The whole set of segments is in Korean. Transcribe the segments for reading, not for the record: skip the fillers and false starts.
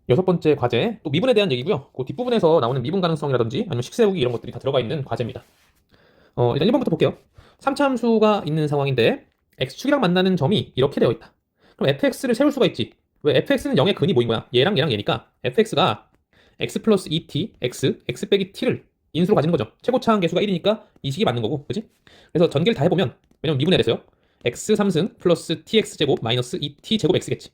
여섯 번째 과제, 또 미분에 대한 얘기고요. 그 뒷부분에서 나오는 미분 가능성이라든지 아니면 식 세우기 이런 것들이 다 들어가 있는 과제입니다. 일단 1번부터 볼게요. 3차 함수가 있는 상황인데 x축이랑 만나는 점이 이렇게 되어 있다. 그럼 fx를 세울 수가 있지. 왜 fx는 0의 근이 뭐인 거야? 얘랑 얘랑 얘니까 fx가 x 플러스 2t, x 빼기 t를 인수로 가지는 거죠. 최고차항 계수가 1이니까 이 식이 맞는 거고, 그지? 그래서 전개를 다 해보면, 왜냐면 미분해야 돼서요. x 3승 플러스 tx 제곱 마이너스 2t 제곱 x겠지.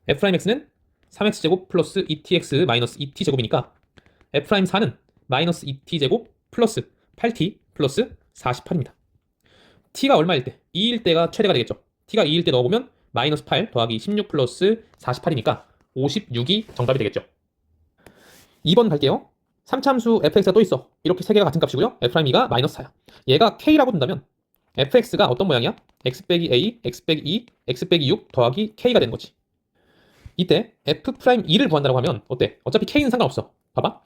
f'x는 3x 제곱 플러스 2tx 마이너스 2t 제곱이니까 f'4는 마이너스 2t 제곱 플러스 8t 플러스 48입니다. t가 얼마일 때? 2일 때가 최대가 되겠죠. t가 2일 때 넣어보면 마이너스 8 더하기 16 플러스 48이니까 56이 정답이 되겠죠. 2번 갈게요. 3참수 fx가 또 있어. 이렇게 세 개가 같은 값이고요. f'가 마이너스 4야. 얘가 k라고 둔다면 fx가 어떤 모양이야? x 빼기 a, x 빼기 2, x 빼기 6 더하기 k가 되는 거지. 이때 f'2를 구한다고 하면 어때? 어차피 k는 상관없어. 봐봐.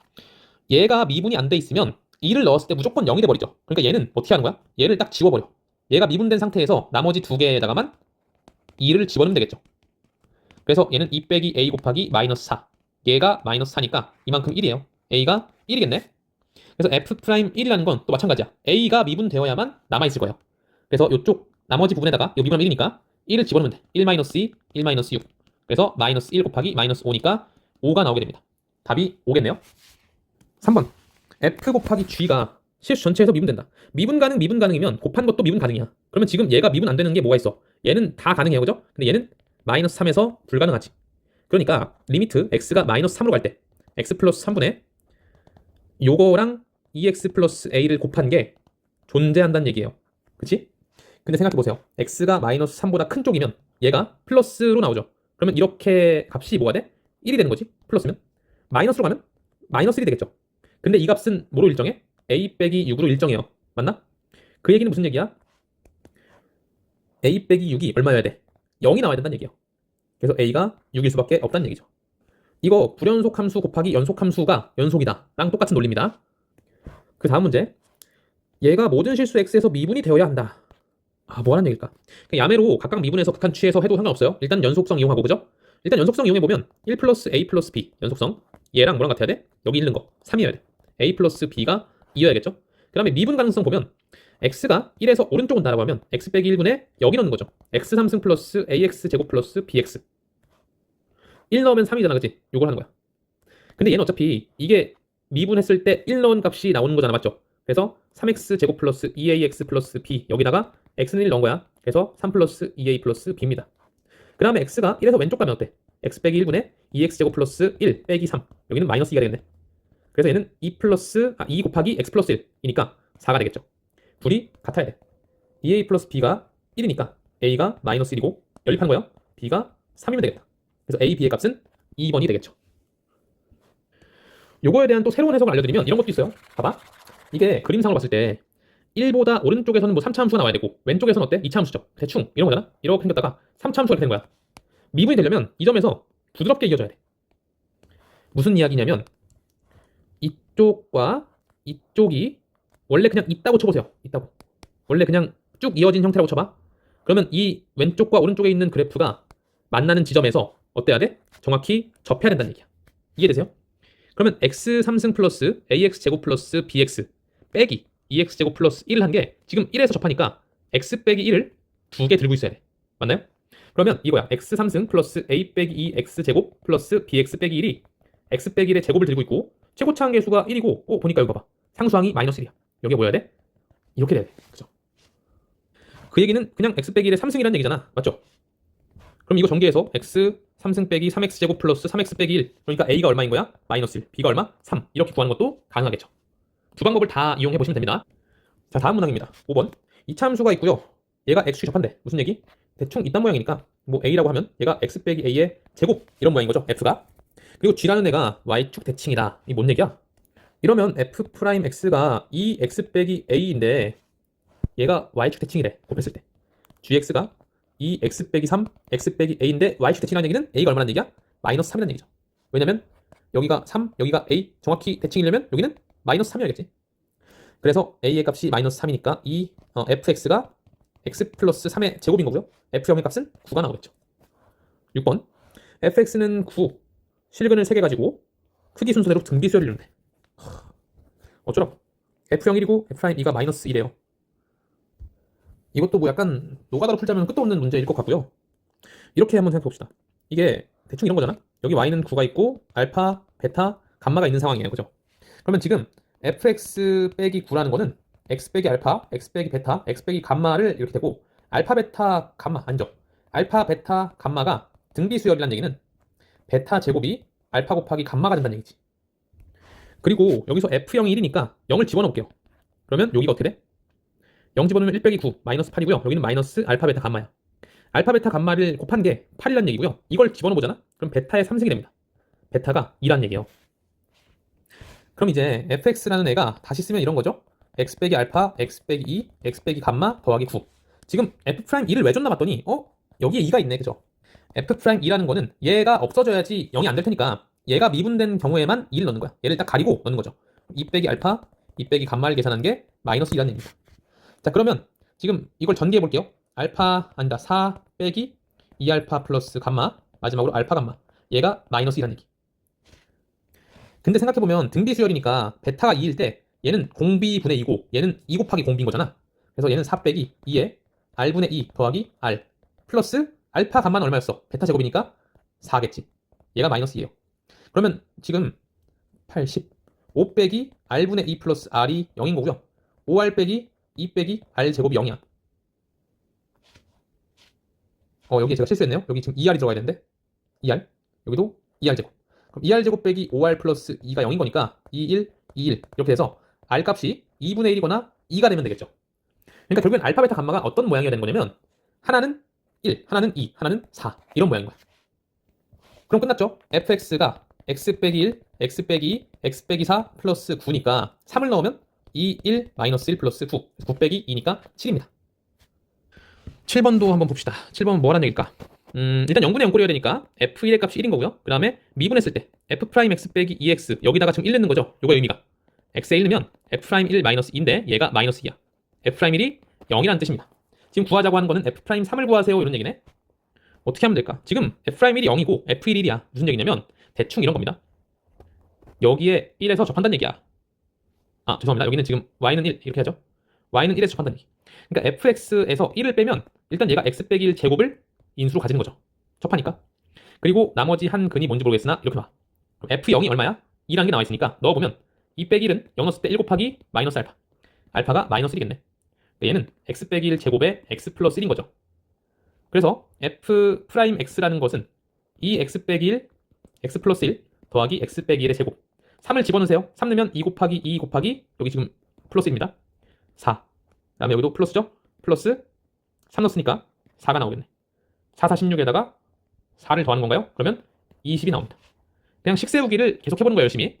얘가 미분이 안 돼 있으면 2를 넣었을 때 무조건 0이 돼버리죠. 그러니까 얘는 어떻게 하는 거야? 얘를 딱 지워버려. 얘가 미분된 상태에서 나머지 두 개에다가만 2를 집어넣으면 되겠죠. 그래서 얘는 2 빼기 a 곱하기 마이너스 4. 얘가 마이너스 4니까 이만큼 1이에요. a가 1이겠네. 그래서 f'1이라는 건 또 마찬가지야. a가 미분되어야만 남아있을 거예요. 그래서 이쪽 나머지 부분에다가 이 미분하면 1이니까 1을 집어넣으면 돼. 1 마이너스 2, 1 마이너스 6. 그래서 마이너스 1 곱하기 마이너스 5니까 5가 나오게 됩니다. 답이 5겠네요. 3번. f 곱하기 g가 실수 전체에서 미분된다. 미분 가능, 미분 가능이면 곱한 것도 미분 가능이야. 그러면 지금 얘가 미분 안 되는 게 뭐가 있어? 얘는 다 가능해요, 그죠? 근데 얘는 마이너스 3에서 불가능하지. 그러니까 리미트 x가 마이너스 3으로 갈 때 x 플러스 3분의 요거랑 2x 플러스 a를 곱한 게 존재한다는 얘기예요. 그치? 근데 생각해보세요. x가 마이너스 3보다 큰 쪽이면 얘가 플러스로 나오죠. 그러면 이렇게 값이 뭐가 돼? 1이 되는 거지. 플러스면. 마이너스로 가면 마이너스 1이 되겠죠. 근데 이 값은 뭐로 일정해? a 빼기 6으로 일정해요. 맞나? 그 얘기는 무슨 얘기야? a 빼기 6이 얼마여야 돼? 0이 나와야 된다는 얘기예요. 그래서 a가 6일 수밖에 없다는 얘기죠. 이거 불연속 함수 곱하기 연속 함수가 연속이다 랑 똑같은 논리입니다. 그 다음 문제. 얘가 모든 실수 x에서 미분이 되어야 한다. 뭐라는 얘기일까? 야매로 각각 미분해서 극한 취해서 해도 상관없어요. 일단 연속성 이용하고, 그죠? 일단 연속성 이용해보면 1 플러스 a 플러스 b 연속성, 얘랑 뭐랑 같아야 돼? 여기 있는 거 3이어야 돼. a 플러스 b가 2여야겠죠? 그 다음에 미분 가능성 보면 x가 1에서 오른쪽 온다라고 하면 x 빼기 1분의 여기 넣는 거죠. x 3승 플러스 ax 제곱 플러스 bx. 1 넣으면 3이잖아, 그치? 요걸 하는 거야. 근데 얘는 어차피 이게 미분했을 때 1 넣은 값이 나오는 거잖아, 맞죠? 그래서 3x 제곱 플러스 2ax 플러스 b, 여기다가 x는 1 넣은 거야. 그래서 3 플러스 2a 플러스 b입니다. 그 다음에 x가 1에서 왼쪽 가면 어때? x 빼기 1분의 2x 제곱 플러스 1 빼기 3. 여기는 마이너스 2가 되겠네. 그래서 얘는 2 곱하기 x 플러스 1이니까 4가 되겠죠. 둘이 같아야 돼. 2a 플러스 b가 1이니까 a가 마이너스 1이고 연립한 거예요. b가 3이면 되겠다. 그래서 a, b의 값은 2번이 되겠죠. 요거에 대한 또 새로운 해석을 알려드리면 이런 것도 있어요. 봐봐. 이게 그림상으로 봤을 때 1보다 오른쪽에서는 뭐 3차 함수가 나와야 되고 왼쪽에서는 어때? 2차 함수죠. 대충 이런 거잖아. 이렇게 생겼다가 3차 함수가 이렇게 된 거야. 미분이 되려면 이 점에서 부드럽게 이어져야 돼. 무슨 이야기냐면 이쪽과 이쪽이 원래 그냥 있다고 쳐보세요. 있다고. 원래 그냥 쭉 이어진 형태라고 쳐봐. 그러면 이 왼쪽과 오른쪽에 있는 그래프가 만나는 지점에서 어때야 돼? 정확히 접해야 된다는 얘기야. 이해되세요? 그러면 x 3승 플러스 ax 제곱 플러스 bx 빼기 2x 제곱 플러스 1을 한 게 지금 1에서 접하니까 x 빼기 1을 두 개 들고 있어야 돼. 맞나요? 그러면 이거야. x 3승 플러스 a 빼기 2x 제곱 플러스 bx 빼기 1이 x 빼기 1의 제곱을 들고 있고 최고차항 계수가 1이고 보니까 이거 봐봐. 상수항이 마이너스 1이야. 여기에 뭐 해야 돼? 이렇게 돼야 돼. 그죠? 그 얘기는 그냥 x 빼기 1의 3승이라는 얘기잖아. 맞죠? 그럼 이거 전개해서 x 3승 빼기 3x 제곱 플러스 3x 빼기 1. 그러니까 a가 얼마인 거야? 마이너스 1. b가 얼마? 3. 이렇게 구하는 것도 가능하겠죠. 두 방법을 다 이용해 보시면 됩니다. 자, 다음 문항입니다. 5번. 2차 함수가 있고요. 얘가 x축이 접한대. 무슨 얘기? 대충 이딴 모양이니까 뭐 a라고 하면 얘가 x 빼기 a의 제곱 이런 모양인 거죠. f가. 그리고 g라는 애가 y축 대칭이다. 이 뭔 얘기야? 이러면 f'x가 2x 빼기 a인데 얘가 y축 대칭이래. 곱했을 때. gx가 2x 빼기 3, x 빼기 a인데 y축 대칭이라는 얘기는 a가 얼마나 얘기야? 마이너스 3이라는 얘기죠. 왜냐면 여기가 3, 여기가 a, 정확히 대칭이려면 여기는 마이너스 3이어야겠지. 그래서 a의 값이 마이너스 3이니까 이 fx가 x 플러스 3의 제곱인 거고요. f형의 값은 9가 나오겠죠. 6번. fx는 9, 실근을 3개 가지고 크기 순서대로 등비수열을 이룬대. 어쩌라고. F형 1이고 F'2가 마이너스 1이에요. 이것도 뭐 약간 노가다로 풀자면 끝도 없는 문제일 것 같고요. 이렇게 한번 생각해 봅시다. 이게 대충 이런 거잖아. 여기 y는 9가 있고 알파, 베타, 감마가 있는 상황이에요. 그죠? 그러면 지금 fx 빼기 9라는 거는 x 빼기 알파, x 빼기 베타, x 빼기 감마를 이렇게 되고 알파, 베타, 감마 아니죠. 알파, 베타, 감마가 등비수열이라는 얘기는 베타 제곱이 알파 곱하기 감마가 된다는 얘기지. 그리고 여기서 f형이 1이니까 0을 집어넣을게요. 그러면 여기가 어떻게 돼? 0 집어넣으면 1 빼기 9 마이너스 8이고요. 여기는 마이너스 알파, 베타, 감마야. 알파, 베타, 감마를 곱한 게 8이라는 얘기고요. 이걸 집어넣어 보잖아? 그럼 베타의 3승이 됩니다. 베타가 2라는 얘기예요. 그럼 이제 fx라는 애가 다시 쓰면 이런 거죠? x 빼기 알파, x 빼기 2, x 빼기 감마 더하기 9. 지금 f'2를 왜 줬나 봤더니 여기에 2가 있네. 그죠? f'2라는 거는 얘가 없어져야지 0이 안 될 테니까 얘가 미분된 경우에만 2를 넣는 거야. 얘를 딱 가리고 넣는 거죠. 2 빼기 알파, 2 빼기 감마를 계산한 게 마이너스 2라는 얘기입니다. 자, 그러면 지금 이걸 전개해 볼게요. 알파 아니다 4 빼기 2알파 플러스 감마 마지막으로 알파 감마 얘가 마이너스 2라는 얘기. 근데 생각해보면 등비수열이니까 베타가 2일 때 얘는 공비분의 2고 얘는 2 곱하기 공비인 거잖아. 그래서 얘는 4 빼기 2에 r분의 2 더하기 r 플러스 알파 감마는 얼마였어? 베타 제곱이니까 4겠지. 얘가 마이너스 2예요. 그러면 지금 80 5 빼기 r분의 2 플러스 r이 0인 거고요. 5r 빼기 2 빼기 r 제곱이 0이야. 여기 제가 실수했네요. 여기 지금 2r이 들어가야 되는데 2r 여기도 2r 제곱. 그럼 2r 제곱 빼기 5r 플러스 2가 0인 거니까 2, 1, 2, 1 이렇게 해서 r 값이 2분의 1이거나 2가 되면 되겠죠. 그러니까 결국엔 알파, 베타, 감마가 어떤 모양이 되는 거냐면 하나는 1, 하나는 2, 하나는 4 이런 모양인 거야. 그럼 끝났죠. fx가 x 빼기 1, x 빼기 2, x 빼기 4 플러스 9니까 3을 넣으면 2, 1, 마이너스 1 플러스 9, 9 빼기 2니까 7입니다. 7번도 한번 봅시다. 7번은 뭐라는 얘기일까? 일단 0분의 0꼴이어야 되니까 f1의 값이 1인 거고요. 그 다음에 미분했을 때 f'x 빼기 2x 여기다가 지금 1 넣는 거죠. 요거 의미가 x에 1 넣으면 f'1 마이너스 2인데 얘가 마이너스 2야. f'1이 0이라는 뜻입니다. 지금 구하자고 하는 거는 f'3을 구하세요 이런 얘기네. 어떻게 하면 될까? 지금 f'1이 0이고 f1이 1이야. 무슨 얘기냐면 대충 이런 겁니다. 여기에 1에서 접한다는 얘기야. 아 죄송합니다. 여기는 지금 y는 1 이렇게 하죠. y는 1에서 접한다는 얘기. 그러니까 fx에서 1을 빼면 일단 얘가 x 빼기 1 제곱을 인수로 가지는 거죠. 접하니까. 그리고 나머지 한 근이 뭔지 모르겠으나 이렇게 봐. 그럼 f0이 얼마야? 2라는 게 나와 있으니까 넣어보면 2 빼기 1은 0 넣었을 때 1 곱하기 마이너스 알파. 알파가 마이너스 1이겠네. 얘는 x 빼기 1 제곱에 x 플러스 1인 거죠. 그래서 f'x라는 것은 2x 빼기 1, x 플러스 1 더하기 x 빼기 1의 제곱. 3을 집어넣으세요. 3 넣으면 2 곱하기 2 곱하기 여기 지금 플러스입니다. 4. 그 다음에 여기도 플러스죠? 플러스 3 넣었으니까 4가 나오겠네. 4, 4, 16에다가 4를 더하는 건가요? 그러면 20이 나옵니다. 그냥 식 세우기를 계속 해보는 거예요, 열심히.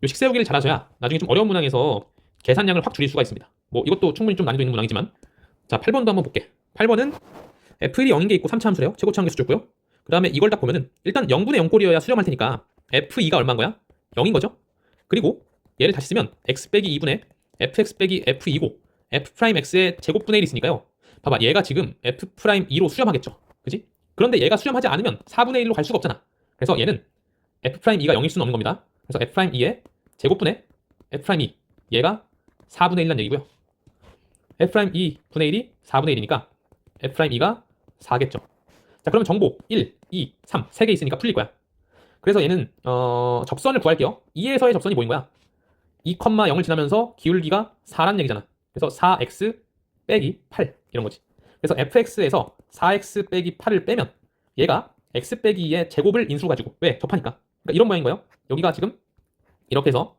이 식 세우기를 잘하셔야 나중에 좀 어려운 문항에서 계산량을 확 줄일 수가 있습니다. 뭐 이것도 충분히 좀 난이도 있는 문항이지만 자, 8번도 한번 볼게. 8번은 f1이 0인 게 있고 3차 함수래요. 최고차 함수 줬고요. 그 다음에 이걸 딱 보면은 일단 0분의 0꼴이어야 수렴할 테니까 f2가 얼마인 거야? 0인 거죠. 그리고 얘를 다시 쓰면 x 빼기 2분의 fx 빼기 f2고 f'x의 제곱분의 1이 있으니까요. 봐봐, 얘가 지금 f'2로 수렴하겠죠. 그지? 그런데 얘가 수렴하지 않으면 4분의 1로 갈 수가 없잖아. 그래서 얘는 f'2가 0일 수는 없는 겁니다. 그래서 f'2의 제곱분의 f'2 얘가 4분의 1이라는 얘기고요. f'2 분의 1이 4분의 1이니까 f'2가 4겠죠. 자, 그러면 정보 1, 2, 3 3개 있으니까 풀릴 거야. 그래서 얘는 접선을 구할게요. 2에서의 접선이 뭐인 거야? 2, 0을 지나면서 기울기가 4라는 얘기잖아. 그래서 4x 빼기 8 이런 거지. 그래서 fx에서 4x 빼기 8을 빼면 얘가 x 빼기 2의 제곱을 인수로 가지고 왜? 접하니까. 그러니까 이런 모양인 거예요. 여기가 지금 이렇게 해서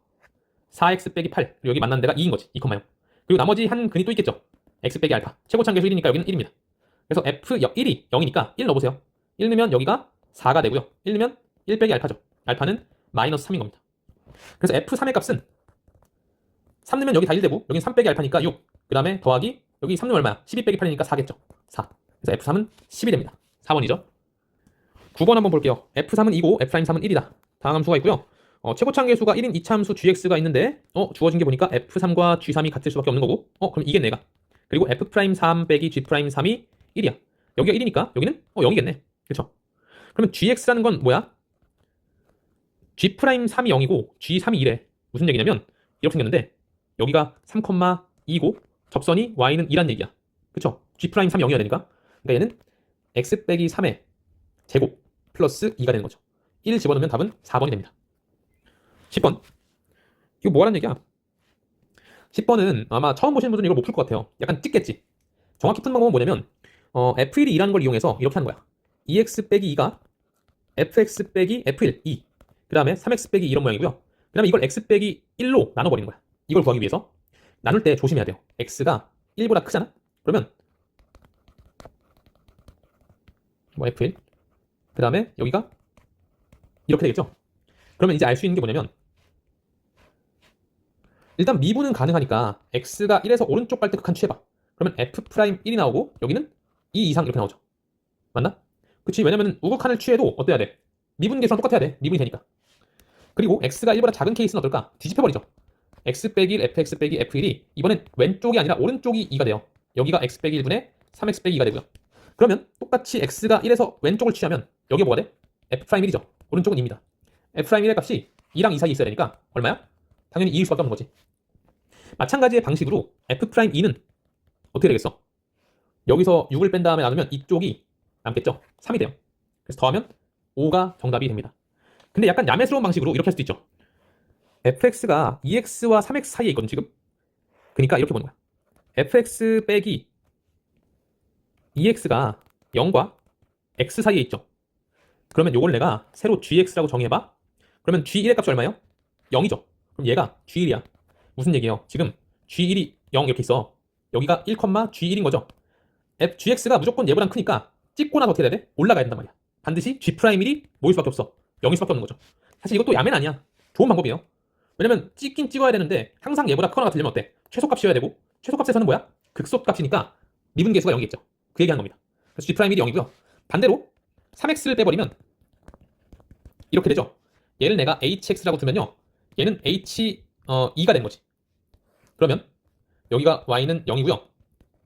4x 빼기 8 그리고 여기 만난 데가 2인 거지. 2, 0. 그리고 나머지 한 근이 또 있겠죠. x 빼기 알파. 최고차항계수 1이니까 여기는 1입니다. 그래서 f1이 0이니까 1 넣어보세요. 1 넣으면 여기가 4가 되고요. 1 넣으면 1 빼기 알파죠. 알파는 마이너스 3인 겁니다. 그래서 f3의 값은 3 넣으면 여기 다 1 되고 여긴 3 빼기 알파니까 6. 그 다음에 더하기 여기 3 넣으면 얼마야? 12 빼기 8이니까 4겠죠. 4. 그래서 f3은 10이 됩니다. 4번이죠. 9번 한번 볼게요. f3은 2고 f'3은 1이다. 다음 함수가 있고요. 최고차항계수가 1인 2차 함수 gx가 있는데 주어진 게 보니까 f3과 g3이 같을 수밖에 없는 거고 그럼 이게 내가. 그리고 f'3 빼기 g'3이 1이야. 여기가 1이니까 여기는 0이겠네. 그렇죠? 그러면 gx라는 건 뭐야? G'3이 0이고 G'3이 1에 무슨 얘기냐면 이렇게 생겼는데 여기가 3,2고 접선이 y는 2란 얘기야. 그쵸? G'3 0이어야 되니까. 그러니까 얘는 x 빼기 3의 제곱 플러스 2가 되는 거죠. 1 집어넣으면 답은 4번이 됩니다. 10번. 이거 뭐라는 얘기야? 10번은 아마 처음 보시는 분들은 이걸 못 풀 것 같아요. 약간 찍겠지. 정확히 푸는 방법은 뭐냐면 f1이 2라는 걸 이용해서 이렇게 하는 거야. 2x 빼기 2가 fx 빼기 f1, 2. 그 다음에 3x 빼기 이런 모양이고요. 그 다음에 이걸 x 빼기 1로 나눠버리는 거야. 이걸 구하기 위해서. 나눌 때 조심해야 돼요. x가 1보다 크잖아? 그러면 뭐 f1. 그 다음에 여기가 이렇게 되겠죠? 그러면 이제 알 수 있는 게 뭐냐면 일단 미분은 가능하니까 x가 1에서 오른쪽 갈 때 극한 취해봐. 그러면 f'1이 나오고 여기는 2 이상 이렇게 나오죠. 맞나? 그치? 왜냐면 우극한을 취해도 어때야 돼? 미분 계수랑 똑같아야 돼. 미분이 되니까. 그리고 x가 1보다 작은 케이스는 어떨까? 뒤집혀버리죠. x 빼기 1, fx 빼기 f1이 이번엔 왼쪽이 아니라 오른쪽이 2가 돼요. 여기가 x 빼기 1분의 3x 빼기 2가 되고요. 그러면 똑같이 x가 1에서 왼쪽을 취하면 여기가 뭐가 돼? f'1이죠. 오른쪽은 2입니다. f'1의 값이 2랑 2 사이에 있어야 되니까 얼마야? 당연히 2일 수밖에 없는 거지. 마찬가지의 방식으로 f'2는 어떻게 되겠어? 여기서 6을 뺀 다음에 나누면 이쪽이 남겠죠? 3이 돼요. 그래서 더하면 5가 정답이 됩니다. 근데 약간 야매스러운 방식으로 이렇게 할 수도 있죠. fx가 2x와 3x 사이에 있거든 지금. 그러니까 이렇게 보는 거야. fx 빼기 2x가 0과 x 사이에 있죠. 그러면 요걸 내가 새로 gx라고 정의해봐. 그러면 g1의 값이 얼마예요? 0이죠. 그럼 얘가 g1이야. 무슨 얘기예요? 지금 g1이 0 이렇게 있어. 여기가 1, g1인 거죠. gx가 무조건 얘보단 크니까 찍고 나서 어떻게 해야 돼? 올라가야 된단 말이야. 반드시 g'1이 뭐일 수밖에 없어. 0일 수밖에 없는 거죠. 사실 이것도 야매는 아니야. 좋은 방법이에요. 왜냐면 찍긴 찍어야 되는데 항상 얘보다 크거나 같으려면 어때? 최소값이어야 되고 최소값에서는 뭐야? 극소값이니까 미분계수가 0이겠죠. 그 얘기하는 겁니다. 그래서 g'1이 0이고요. 반대로 3x를 빼버리면 이렇게 되죠. 얘를 내가 hx라고 두면요. 얘는 h2가 되는 거지. 그러면 여기가 y는 0이고요.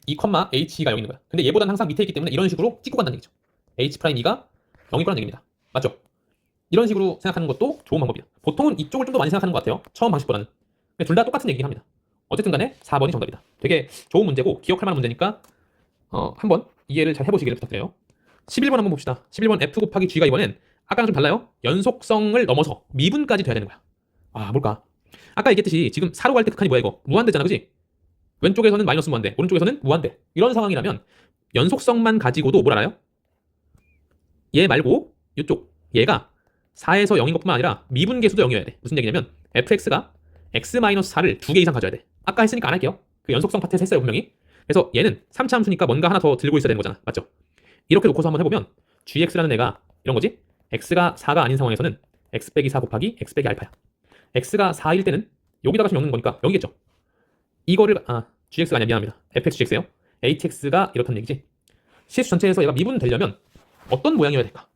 2, h2가 0 있는 거야. 근데 얘보다는 항상 밑에 있기 때문에 이런 식으로 찍고 간다는 얘기죠. h'2가 0일 거라는 얘기입니다. 맞죠? 이런 식으로 생각하는 것도 좋은 방법이야. 보통은 이쪽을 좀 더 많이 생각하는 것 같아요. 처음 방식보다는. 둘 다 똑같은 얘기긴 합니다. 어쨌든 간에 4번이 정답이다. 되게 좋은 문제고 기억할 만한 문제니까 한번 이해를 잘 해보시기를 부탁드려요. 11번 한번 봅시다. 11번 f 곱하기 g가 이번엔 아까랑 좀 달라요. 연속성을 넘어서 미분까지 돼야 되는 거야. 아 뭘까? 아까 얘기했듯이 지금 4로 갈 때 극한이 뭐야 이거? 무한대잖아 그지? 왼쪽에서는 마이너스 무한대, 오른쪽에서는 무한대. 이런 상황이라면 연속성만 가지고도 뭘 알아요? 얘 말고 이쪽 얘가 4에서 0인 것뿐만 아니라 미분계수도 0이어야 돼. 무슨 얘기냐면 fx가 x-4를 2개 이상 가져야 돼. 아까 했으니까 안 할게요. 그 연속성 파트에서 했어요 분명히. 그래서 얘는 3차 함수니까 뭔가 하나 더 들고 있어야 되는 거잖아. 맞죠? 이렇게 놓고서 한번 해보면 gx라는 애가 이런 거지. x가 4가 아닌 상황에서는 x 빼기 4 곱하기 x 빼기 알파야. x가 4일 때는 여기다가 좀 엮는 거니까 여기겠죠. 이거를 gx가 아니야 미안합니다. fxgx예요. hx가 이렇다는 얘기지. 실수 전체에서 얘가 미분되려면 어떤 모양이어야 될까?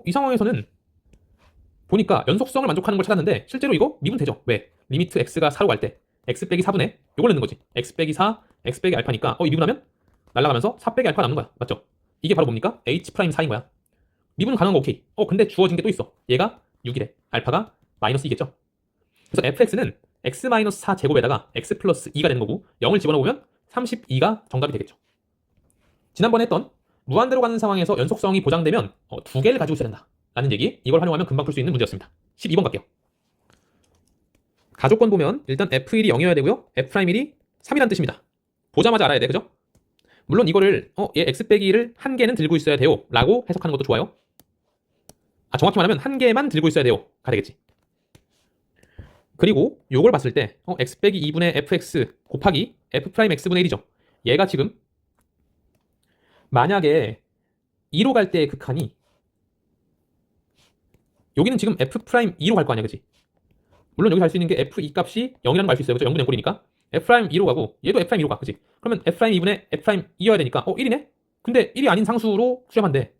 이 상황에서는 보니까 연속성을 만족하는 걸 찾았는데 실제로 이거 미분되죠. 왜? 리미트 x가 4로 갈 때 x 빼기 4분의 이걸 넣는 거지. x 빼기 4, x 빼기 알파니까 이 미분하면 날아가면서 4 빼기 알파 남는 거야. 맞죠? 이게 바로 뭡니까? h'4인 거야. 미분 가능한 거 오케이. 근데 주어진 게 또 있어. 얘가 6이래. 알파가 마이너스 2겠죠. 그래서 fx는 x-4 제곱에다가 x 플러스 2가 되는 거고 0을 집어넣으면 32가 정답이 되겠죠. 지난번에 했던 무한대로 가는 상황에서 연속성이 보장되면 두 개를 가지고 있어야 된다 라는 얘기. 이걸 활용하면 금방 풀 수 있는 문제였습니다. 12번 갈게요. 가족권 보면 일단 f1이 0이어야 되고요. f'1이 3이란 뜻입니다. 보자마자 알아야 돼. 그죠? 물론 이거를 얘 x 빼기 1을 한 개는 들고 있어야 돼요 라고 해석하는 것도 좋아요. 정확히 말하면 한 개만 들고 있어야 돼요 가 되겠지. 그리고 요걸 봤을 때 x 빼기 2분의 fx 곱하기 f'x분의 1이죠. 얘가 지금 만약에 2로 갈 때의 극한이 여기는 지금 f'2로 갈 거 아니야 그치? 물론 여기서 알 수 있는 게 f2 값이 0이라는 거 알 수 있어요. 그죠? 0분의 0꼴이니까 f'2로 가고 얘도 f'2로 가 그치? 그러면 f'2분의 f'2여야 되니까 1이네? 근데 1이 아닌 상수로 수렴한대.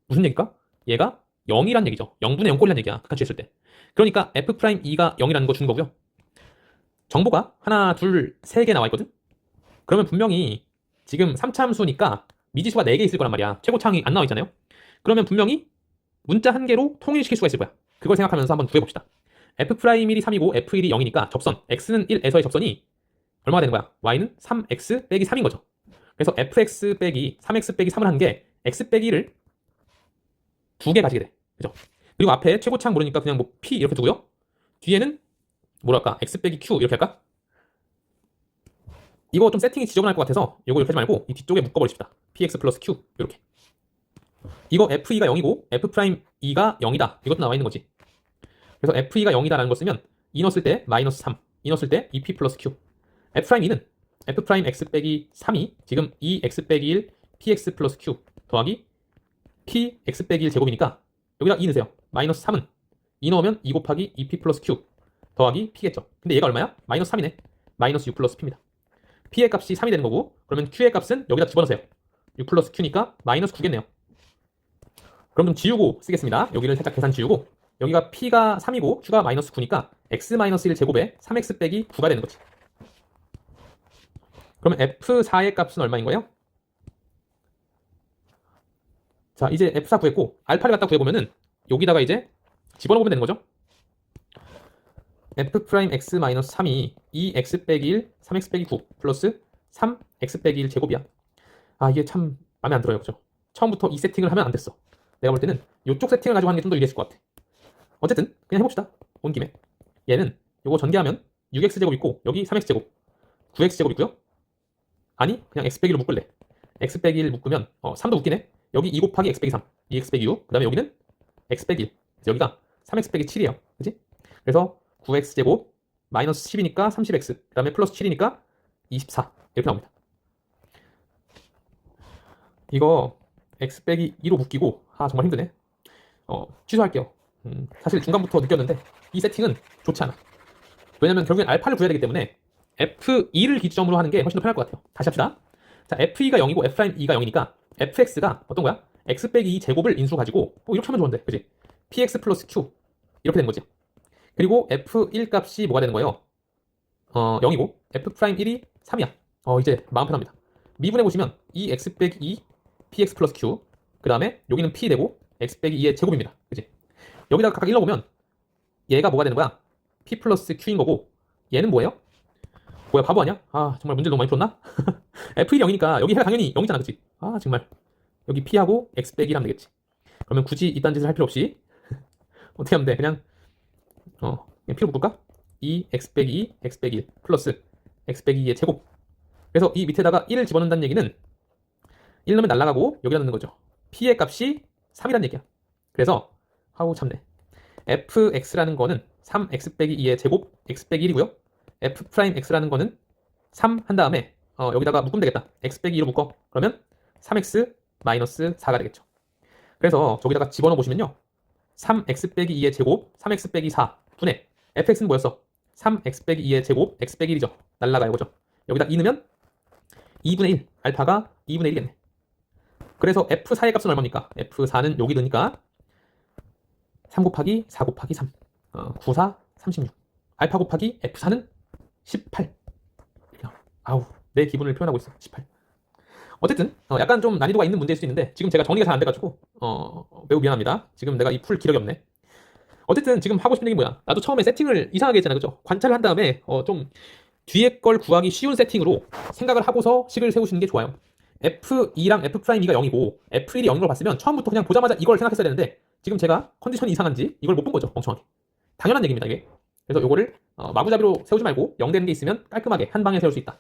무슨 얘기일까? 얘가 0이란 얘기죠. 0분의 0꼴이란 얘기야. 극한 취했을 때. 그러니까 f'2가 0이라는 거 준 거고요. 정보가 하나, 둘, 세 개 나와 있거든? 그러면 분명히 지금 3차 함수니까 미지수가 4개 있을 거란 말이야. 최고차항이 안 나와 있잖아요. 그러면 분명히 문자 한 개로 통일시킬 수가 있을 거야. 그걸 생각하면서 한번 구해봅시다. F'1이 3이고 F1이 0이니까 접선 x는 1에서의 접선이 얼마가 되는 거야? y는 3x 빼기 3인 거죠. 그래서 fx 빼기 3x 빼기 3을 한 게 x 빼기 1을 두 개 가지게 돼. 그죠? 그리고 앞에 최고차항 모르니까 그냥 뭐 p 이렇게 두고요. 뒤에는 뭐랄까 x 빼기 q 이렇게 할까? 이거 좀 세팅이 지저분할 것 같아서 이거 이렇게 하지 말고 이 뒤쪽에 묶어버립시다. px 플러스 q 이렇게. 이거 f2가 0이고 f'2가 0이다. 이것도 나와 있는 거지. 그래서 f2가 0이다라는 거 쓰면 2 넣었을 때 마이너스 3, 2 넣었을 때 2p 플러스 q. f'2는 f'x 빼기 3이 지금 2x 빼기 1 px 플러스 q 더하기 px 빼기 1 제곱이니까 여기다 2 넣으세요. 마이너스 3은 2 넣으면 2 곱하기 2p 플러스 q 더하기 p겠죠. 근데 얘가 얼마야? 마이너스 3이네. 마이너스 6 플러스 p입니다. p의 값이 3이 되는 거고 그러면 q의 값은 여기다 집어넣으세요. 6 플러스 q니까 마이너스 9겠네요. 그럼 좀 지우고 쓰겠습니다. 여기를 살짝 계산 지우고 여기가 p가 3이고 q가 마이너스 9니까 x-1 제곱에 3x 빼기 9가 되는 거지. 그러면 f4의 값은 얼마인 거예요? 자, 이제 f4 구했고 알파를 갖다 구해보면은 여기다가 이제 집어넣으면 되는 거죠. f'x-3이 2x 빼기 1, 3x 빼기 9 플러스 3x 빼기 1 제곱이야. 아, 이게 참 마음에 안 들어요. 그죠? 처음부터 이 세팅을 하면 안 됐어. 내가 볼 때는 이쪽 세팅을 가지고 하는 게 좀 더 유리했을 것 같아. 어쨌든 그냥 해봅시다. 온 김에 얘는 요거 전개하면 6x제곱 있고 여기 3x제곱 9x제곱 있고요. 아니 그냥 x 빼기 1로 묶을래. x 빼기 1 묶으면 3도 웃기네. 여기 2 곱하기 x 빼기 3 2x 빼기 6 그 다음에 여기는 x 빼기 1 그래서 여기가 3x 빼기 7이에요. 그치? 그래서 9x제곱 마이너스 10이니까 30x 그 다음에 플러스 7이니까 24 이렇게 나옵니다. 이거 x 빼기 2로 묶이고 정말 힘드네. 취소할게요. 사실 중간부터 느꼈는데 이 세팅은 좋지 않아. 왜냐면 결국엔 알파를 구해야 되기 때문에 f2를 기점으로 하는 게 훨씬 더 편할 것 같아요. 다시 합시다. 자, f2가 0이고 f'2가 0이니까 fx가 어떤 거야? x 빼기 2 제곱을 인수 가지고 이렇게 하면 좋은데 그지? px 플러스 q 이렇게 된 거지. 그리고 f1 값이 뭐가 되는 거예요? 0이고 f'1이 3이야. 이제 마음 편합니다. 미분해 보시면 2x 빼기 2 px 플러스 q 그 다음에 여기는 p 되고 x 빼기 2의 제곱입니다. 그지? 여기다가 각각 일러보면 얘가 뭐가 되는 거야? p 플러스 q인 거고 얘는 뭐예요? 뭐야 바보 아니야? 정말 문제를 너무 많이 풀었나? f1이 0이니까 여기 해가 당연히 0이잖아 그치? 정말 여기 p하고 x 빼기 1 하면 되겠지. 그러면 굳이 이딴 짓을 할 필요 없이 어떻게 하면 돼? 그냥 p로 묶을까? 2x 빼기 2 x 빼기 1 플러스 x 빼기 2의 제곱. 그래서 이 밑에다가 1을 집어넣는다는 얘기는 1 넣으면 날아가고 여기다 넣는 거죠. p의 값이 3이라는 얘기야. 그래서 참네. fx라는 거는 3x 빼기 2의 제곱 x 빼기 1이고요. f'x라는 거는 3 한 다음에 여기다가 묶으면 되겠다. x 빼기 2로 묶어. 그러면 3x 마이너스 4가 되겠죠. 그래서 저기다가 집어넣어 보시면요. 3x 빼기 2의 제곱 3x 빼기 4 분의 fx는 뭐였어? 3x 빼기 2의 제곱 x 빼기 1이죠. 날라가요. 그죠? 여기다 2 넣으면 2분의 1 알파가 2분의 1이겠네. 그래서 f4의 값은 얼마입니까? f4는 여기 넣으니까 3 곱하기 4 곱하기 3 9, 4, 36 알파 곱하기 f4는 18. 내 기분을 표현하고 있어. 18. 어쨌든 약간 좀 난이도가 있는 문제일 수 있는데 지금 제가 정리가 잘 안 돼가지고 매우 미안합니다. 지금 내가 이 풀 기력이 없네. 어쨌든 지금 하고 싶은 얘기 뭐야? 나도 처음에 세팅을 이상하게 했잖아. 그죠? 관찰을 한 다음에 좀 뒤에 걸 구하기 쉬운 세팅으로 생각을 하고서 식을 세우시는 게 좋아요. f2랑 f'2가 0이고 f1이 0인 걸 봤으면 처음부터 그냥 보자마자 이걸 생각했어야 되는데 지금 제가 컨디션이 이상한지 이걸 못 본 거죠. 멍청하게. 당연한 얘기입니다 이게. 그래서 요거를 마구잡이로 세우지 말고 0 되는 게 있으면 깔끔하게 한 방에 세울 수 있다.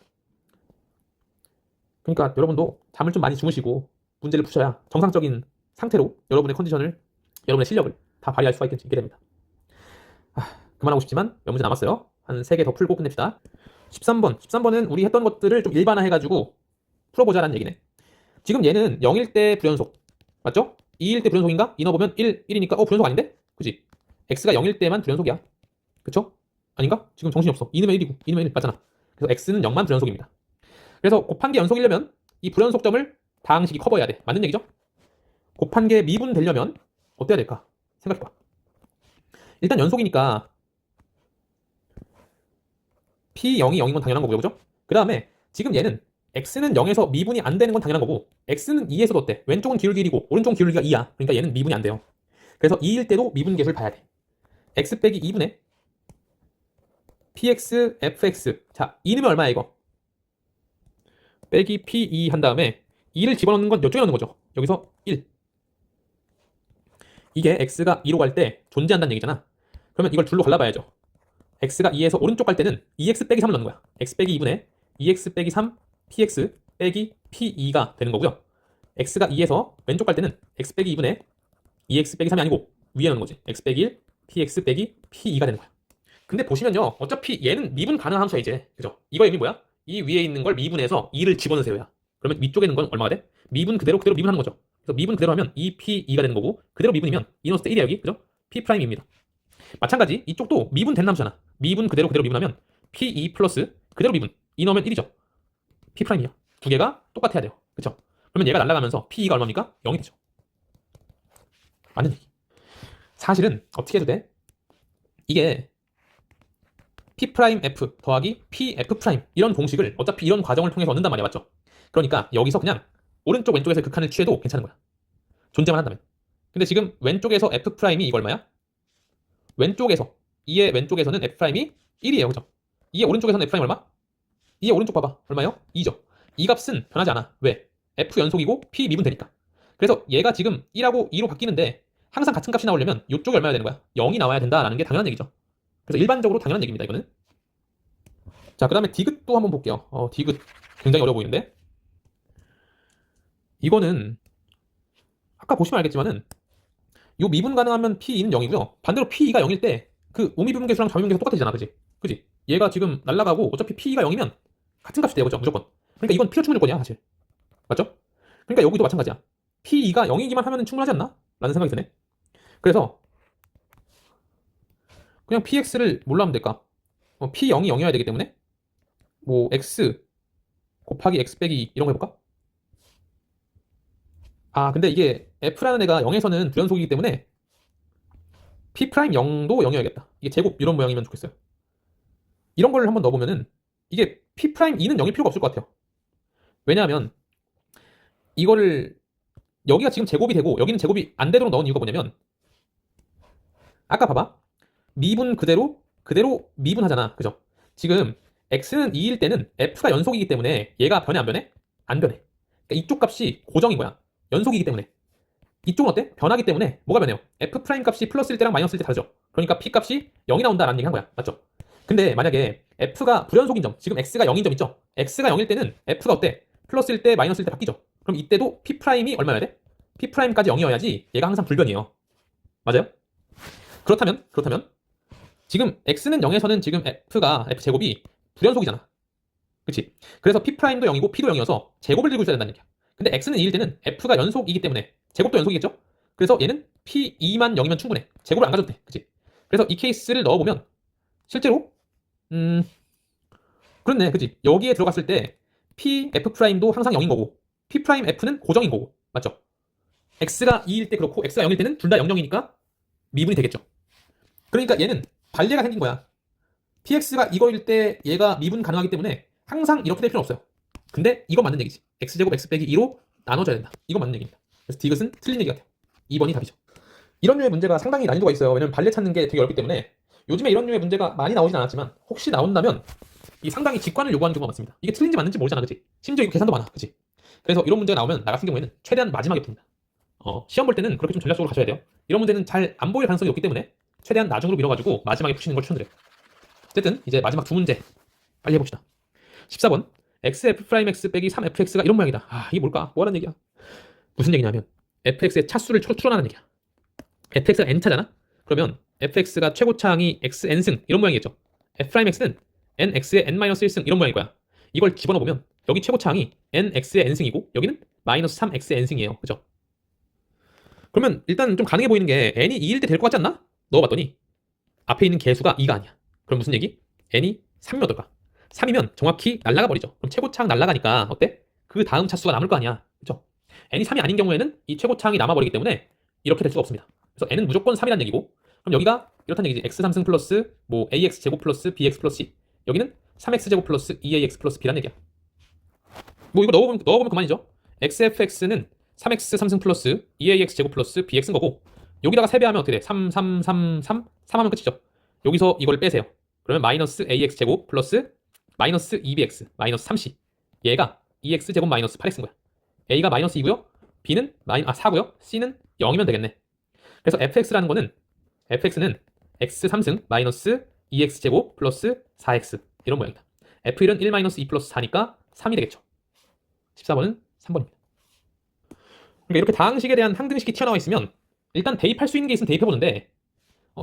그러니까 여러분도 잠을 좀 많이 주무시고 문제를 푸셔야 정상적인 상태로 여러분의 컨디션을, 여러분의 실력을 다 발휘할 수가 있게 됩니다. 그만하고 싶지만 몇 문제 남았어요. 한 3개 더 풀고 끝냅시다. 13번은 우리 했던 것들을 좀 일반화해가지고 풀어보자라는 얘기네. 지금 얘는 0일 때 불연속 맞죠? 2일 때 불연속인가? 2 넣어보면 1이니까 불연속 아닌데? 그치? x가 0일 때만 불연속이야. 그쵸? 아닌가? 지금 정신이 없어. 2 넣으면 1이고 2 넣으면 1 맞잖아. 그래서 x는 0만 불연속입니다. 그래서 곱한 게 연속이려면 이 불연속점을 다항식이 커버해야 돼. 맞는 얘기죠? 곱한 게 미분되려면 어때야 될까? 생각해봐. 일단 연속이니까 p0이 0인 건 당연한 거고요. 그죠? 그 다음에 지금 얘는 x는 0에서 미분이 안 되는 건 당연한 거고 x는 2에서도 어때? 왼쪽은 기울기 1이고 오른쪽은 기울기가 2야. 그러니까 얘는 미분이 안 돼요. 그래서 2일 때도 미분계수를 봐야 돼. x 빼기 2분의 px fx. 자, 2 넣으면 얼마야 이거? 빼기 p2 한 다음에 2를 집어넣는 건 이쪽에 넣는 거죠. 여기서 1. 이게 x가 2로 갈 때 존재한다는 얘기잖아. 그러면 이걸 둘로 갈라봐야죠. x가 2에서 오른쪽 갈 때는 2x 빼기 3을 넣는 거야. x 빼기 2분의 2x 빼기 3 px 빼기 p2가 되는 거고요. x가 2에서 왼쪽 갈 때는 x 빼기 2분의 2x 빼기 3이 아니고 위에 넣는 거지. x 빼기 1 px 빼기 p2가 되는 거야. 근데 보시면요, 어차피 얘는 미분 가능한 함수야 이제. 그죠? 이거 의미 뭐야? 이 위에 있는 걸 미분해서 2를 집어넣으세요야. 그러면 위쪽에 있는 건 얼마가 돼? 미분 그대로 미분하는 거죠. 그래서 미분 그대로 하면 2p2가 되는 거고, 그대로 미분이면 2 넣었을 때 1이야 여기. 그죠? p'입니다. 마찬가지 이쪽도 미분 된 함수잖아. 미분 그대로 미분하면 p2 플러스 그대로 미분 2 넣으면 1이죠. p'이야. 두 개가 똑같아야 돼요. 그쵸? 그러면 얘가 날아가면서 p2가 얼마입니까? 0이 되죠. 맞는 얘기. 사실은 어떻게 해도 돼? 이게 P'F 더하기 Pf' 이런 공식을 어차피 이런 과정을 통해서 얻는단 말이야. 맞죠? 그러니까 여기서 그냥 오른쪽 왼쪽에서 극한을 취해도 괜찮은 거야. 존재만 한다면. 근데 지금 왼쪽에서 F'이 이거 얼마야? 왼쪽에서 2의 왼쪽에서는 F'이 1이에요. 그죠? 2의 오른쪽에서는 F' 얼마? 2의 오른쪽 봐봐. 얼마요? 2죠. 이 값은 변하지 않아. 왜? F 연속이고 P 미분 되니까. 그래서 얘가 지금 1하고 2로 바뀌는데 항상 같은 값이 나오려면 이쪽이 얼마야 되는 거야? 0이 나와야 된다라는 게 당연한 얘기죠. 그래서 일반적으로 당연한 얘기입니다, 이거는. 자, 그 다음에 디귿도 한번 볼게요. 디귿 굉장히 어려워 보이는데, 이거는 아까 보시면 알겠지만은 요 미분 가능하면 P2는 0이고요. 반대로 P2가 0일 때 그 우미분계수랑 좌미분계수 똑같아지잖아, 그지? 그지? 얘가 지금 날라가고 어차피 P2가 0이면 같은 값이 돼요, 그죠? 무조건. 그러니까 이건 필요 충분 조건이야, 사실. 맞죠? 그러니까 여기도 마찬가지야. P2가 0이기만 하면 충분하지 않나? 라는 생각이 드네. 그래서 그냥 PX를 뭘로 하면 될까? P0이 0이어야 되기 때문에 뭐 X 곱하기 X 빼기 2 이런 거 해볼까? 아, 근데 이게 F라는 애가 0에서는 불연속이기 때문에 P'0도 0이어야겠다. 이게 제곱 이런 모양이면 좋겠어요. 이런 걸 한번 넣어보면은 이게 P'2는 0일 필요가 없을 것 같아요. 왜냐하면 이거를 여기가 지금 제곱이 되고 여기는 제곱이 안 되도록 넣은 이유가 뭐냐면, 아까 봐봐. 미분 그대로 미분하잖아. 그죠? 지금 x는 2일 때는 f가 연속이기 때문에 얘가 변해 안 변해? 안 변해. 그러니까 이쪽 값이 고정인 거야. 연속이기 때문에. 이쪽은 어때? 변하기 때문에 뭐가 변해요? f' 값이 플러스일 때랑 마이너스일 때 다르죠. 그러니까 p 값이 0이 나온다라는 얘기 한 거야. 맞죠? 근데 만약에 f가 불연속인 점, 지금 x가 0인 점 있죠? x가 0일 때는 f가 어때? 플러스일 때 마이너스일 때 바뀌죠. 그럼 이때도 p'이 얼마여야 돼? p'까지 0이어야지 얘가 항상 불변이에요. 맞아요? 그렇다면 지금 x는 0에서는 지금 f제곱이 불연속이잖아. 그치? 그래서 p'도 0이고 p도 0이어서 제곱을 들고 있어야 된다는 얘기야. 근데 x는 2일 때는 f가 연속이기 때문에 제곱도 연속이겠죠? 그래서 얘는 p2만 0이면 충분해. 제곱을 안 가져도 돼. 그치? 그래서 이 케이스를 넣어보면 실제로 그렇네. 그치? 여기에 들어갔을 때 pf'도 항상 0인 거고 p'f는 고정인 거고. 맞죠? x가 2일 때 그렇고 x가 0일 때는 둘 다 0, 0이니까 미분이 되겠죠. 그러니까 얘는 반례가 생긴 거야. px가 이거일 때 얘가 미분 가능하기 때문에 항상 이렇게 될 필요는 없어요. 근데 이거 맞는 얘기지. x제곱 x 빼기 2로 나눠줘야 된다. 이거 맞는 얘기입니다. 그래서 디귿은 틀린 얘기 같아요. 2번이 답이죠. 이런 류의 문제가 상당히 난이도가 있어요. 왜냐면 반례 찾는 게 되게 어렵기 때문에 요즘에 이런 류의 문제가 많이 나오진 않았지만 혹시 나온다면 이 상당히 직관을 요구하는 경우가 많습니다. 이게 틀린지 맞는지 모르잖아, 그치? 심지어 이거 계산도 많아, 그치? 그래서 이런 문제가 나오면 나 같은 경우에는 최대한 마지막에 풉니다. 시험 볼 때는 그렇게 좀 전략적으로 가셔야 돼요. 이런 문제는 잘 안 보일 가능성이 높기 때문에 최대한 나중으로 미뤄가지고 마지막에 푸시는 걸 추천드려요. 어쨌든 이제 마지막 두 문제 빨리 해봅시다. 14번 xf'(x) 빼기 3fx가 이런 모양이다. 아, 이게 뭘까? 뭐하는 얘기야? 무슨 얘기냐면 fx의 차수를 추론하는 얘기야. fx가 n차잖아? 그러면 fx가 최고차항이 xn승 이런 모양이겠죠. f'x는 nx의 n-1승 이런 모양일 거야. 이걸 집어넣어보면 여기 최고차항이 nx의 n승이고 여기는 마이너스 3x의 n승이에요. 그죠? 그러면 일단 좀 가능해 보이는 게 n이 2일 때 될 것 같지 않나? 넣어봤더니 앞에 있는 개수가 2가 아니야. 그럼 무슨 얘기? n이 3이면 어떨까? 3이면 정확히 날아가 버리죠. 그럼 최고차항 날아가니까 어때? 그 다음 차수가 남을 거 아니야. 그쵸? n이 3이 아닌 경우에는 이 최고차항이 남아버리기 때문에 이렇게 될 수가 없습니다. 그래서 n은 무조건 3이라는 얘기고, 그럼 여기가 이렇다는 얘기지. x3승 플러스 뭐 ax제곱 플러스 bx 플러스 c. 여기는 3x제곱 플러스 2ax 플러스 b라는 얘기야. 뭐 이거 넣어보면 그만이죠. xfx는 3x 3승 플러스 2ax 제곱 플러스 bx인 거고, 여기다가 3배하면 어떻게 돼? 3, 3, 3, 3, 3 하면 끝이죠. 여기서 이걸 빼세요. 그러면 마이너스 ax 제곱 플러스 마이너스 2bx 마이너스 3c. 얘가 2x 제곱 마이너스 8x인 거야. a가 마이너스 2고요. b는 4고요. c는 0이면 되겠네. 그래서 fx라는 거는 fx는 x 3승 마이너스 2x 제곱 플러스 4x 이런 모양이다. f1은 1 마이너스 2 플러스 4니까 3이 되겠죠. 14번은 3번입니다. 그러니까 이렇게 다항식에 대한 항등식이 튀어나와 있으면 일단 대입할 수 있는 게 있으면 대입해보는데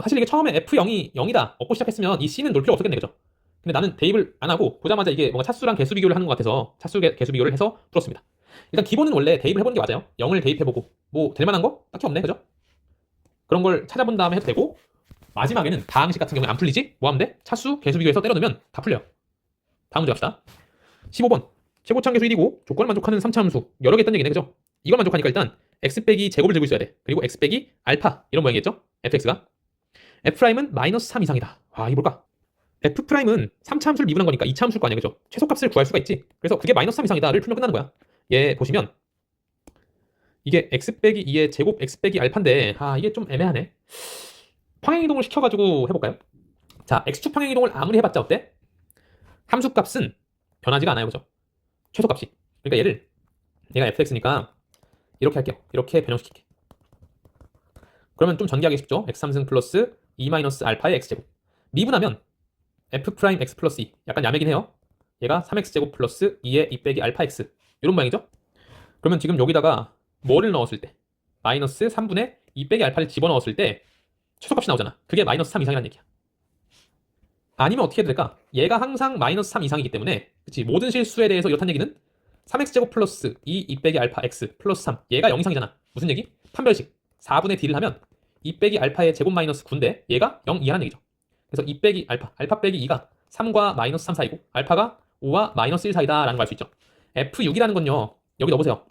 사실 이게 처음에 f0이 0이다 얻고 시작했으면 이 c는 놓을 필요 없었겠네, 그죠? 근데 나는 대입을 안 하고 보자마자 이게 뭔가 차수랑 개수 비교를 하는 것 같아서 차수 개수 비교를 해서 풀었습니다. 일단 기본은 원래 대입을 해보는 게 맞아요. 0을 대입해보고 뭐 될 만한 거 딱히 없네, 그죠? 그런 걸 찾아본 다음에 해도 되고 마지막에는 다항식 같은 경우에 안 풀리지? 뭐 하면 돼? 차수 개수 비교해서 때려 넣으면 다 풀려요. 다음 문제 갑시다. 15번 최고차함계수 1이고 조건을 만족하는 3차 함수 여러 개 있다는 얘기네, 그죠? 이걸 만족하니까 일단 x 빼기 제곱을 들고 있어야 돼. 그리고 x 빼기 알파 이런 모양이겠죠? fx가 f'은 마이너스 3 이상이다. 와, 이게 뭘까? f'은 3차 함수를 미분한 거니까 2차 함수일 거 아니야, 그죠? 최소값을 구할 수가 있지. 그래서 그게 마이너스 3 이상이다를 풀면 끝나는 거야. 얘 보시면 이게 x 빼기 2의 제곱 x 빼기 알파인데 이게 좀 애매하네. 평행이동을 시켜가지고 해볼까요? 자, x축 평행이동을 아무리 해봤자 어때? 함수값은 변하지가 않아요, 그죠? 최소값이. 그러니까 얘를 얘가 fx니까 이렇게 할게요. 이렇게 변형시킬게. 그러면 좀 전개하기 쉽죠? x3승 플러스 2 마이너스 알파의 x제곱. 미분하면 f'x 플러스 2. 약간 야매긴 해요. 얘가 3x제곱 플러스 2의 2 빼기 알파 x. 이런 모양이죠? 그러면 지금 여기다가 뭐를 넣었을 때? 마이너스 3분의 2 빼기 알파를 집어넣었을 때 최소값이 나오잖아. 그게 마이너스 3 이상이라는 얘기야. 아니면 어떻게 해야 될까? 얘가 항상 마이너스 3 이상이기 때문에 그치? 모든 실수에 대해서 이렇다는 얘기는 3x제곱 플러스 2 빼기 알파 x 플러스 3 얘가 0 이상이잖아. 무슨 얘기? 판별식 4분의 d를 하면 2 빼기 알파의 제곱 마이너스 9인데 얘가 0 이하라는 얘기죠. 그래서 2 빼기 알파 빼기 2가 3과 마이너스 3 사이고 알파가 5와 마이너스 1 사이다 라는 걸 알 수 있죠. f6이라는 건요. 여기 넣어보세요.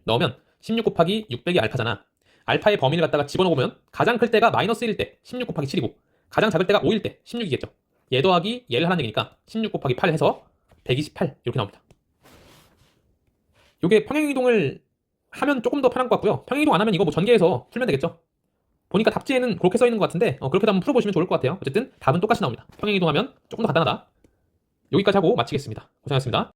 넣으면 16 곱하기 6 빼기 알파잖아. 알파의 범위를 갖다가 집어넣으면 가장 클 때가 마이너스 1일 때 16 곱하기 7이고 가장 작을 때가 5일 때 16이겠죠. 얘 더하기 얘를 하라는 얘기니까 16 곱하기 8 해서 128 이렇게 나옵니다. 이게 평행이동을 하면 조금 더 편한 것 같고요. 평행이동 안 하면 이거 뭐 전개해서 풀면 되겠죠. 보니까 답지에는 그렇게 써 있는 것 같은데 그렇게도 한번 풀어보시면 좋을 것 같아요. 어쨌든 답은 똑같이 나옵니다. 평행이동하면 조금 더 간단하다. 여기까지 하고 마치겠습니다. 고생하셨습니다.